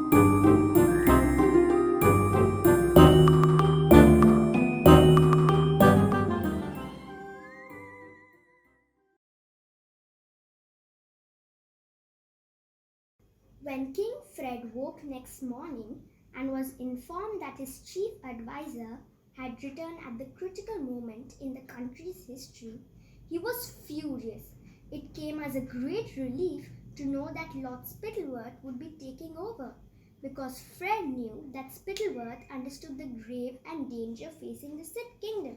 When King Fred woke next morning and was informed that his chief advisor had returned at the critical moment in the country's history, he was furious. It came as a great relief to know that Lord Spittleworth would be taking over, because Fred knew that Spittleworth understood the grave and danger facing the Sith kingdom.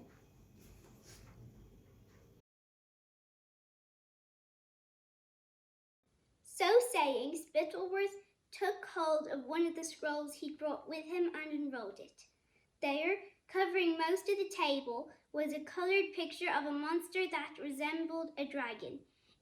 So saying, Spittleworth took hold of one of the scrolls he'd brought with him and unrolled it. There, covering most of the table, was a coloured picture of a monster that resembled a dragon.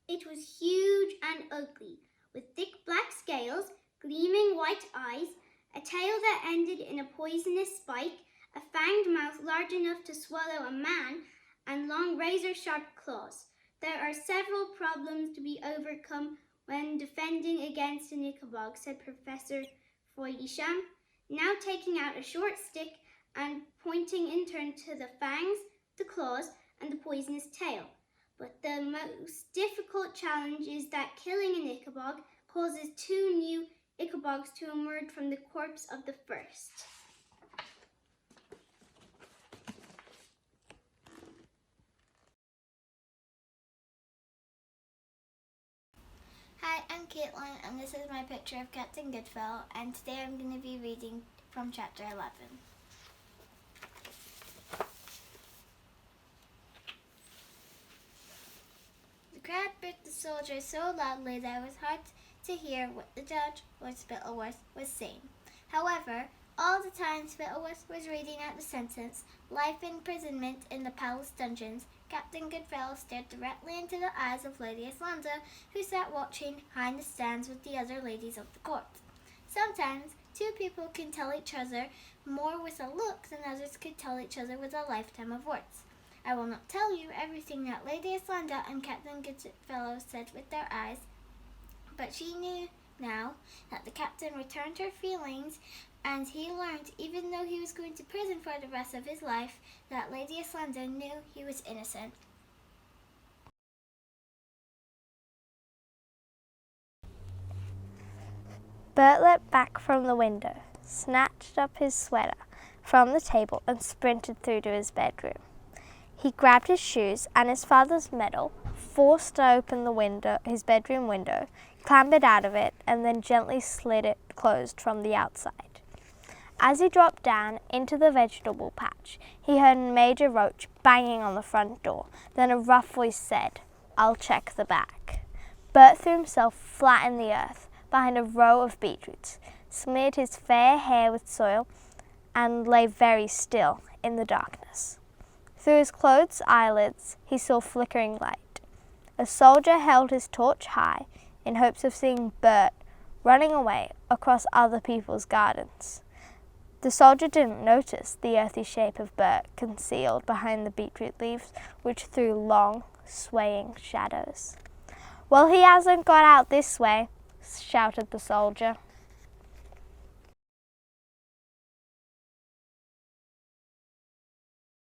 It was huge and ugly, with thick black scales, gleaming white eyes, a tail that ended in a poisonous spike, a fanged mouth large enough to swallow a man, and long razor-sharp claws. There are several problems to be overcome when defending against an Ickabog, said Professor Foydisham, now taking out a short stick and pointing in turn to the fangs, the claws, and the poisonous tail. But the most difficult challenge is that killing an Ickabog causes two new Ickabogs to emerge from the corpse of the first. Hi, I'm Caitlin, and this is my picture of Captain Goodfellow, and today I'm going to be reading from chapter 11. The crowd booed the soldier so loudly that it was hard to hear what the judge or Spittleworth was saying. However, all the time Spittleworth was reading out the sentence, life imprisonment in the palace dungeons, Captain Goodfellow stared directly into the eyes of Lady Islanda, who sat watching behind the stands with the other ladies of the court. Sometimes two people can tell each other more with a look than others could tell each other with a lifetime of words. I will not tell you everything that Lady Islanda and Captain Goodfellow said with their eyes, but she knew now that the captain returned her feelings, and he learned, even though he was going to prison for the rest of his life, that Lady Islanda knew he was innocent. Bert leapt back from the window, snatched up his sweater from the table and sprinted through to his bedroom. He grabbed his shoes and his father's medal, forced open his bedroom window, clambered out of it, and then gently slid it closed from the outside. As he dropped down into the vegetable patch, he heard Major Roach banging on the front door. Then a rough voice said, "I'll check the back." Bert threw himself flat in the earth behind a row of beetroots, smeared his fair hair with soil, and lay very still in the darkness. Through his closed eyelids he saw flickering light. A soldier held his torch high in hopes of seeing Bert running away across other people's gardens. The soldier didn't notice the earthy shape of Bert concealed behind the beetroot leaves, which threw long, swaying shadows. "Well, he hasn't got out this way," shouted the soldier.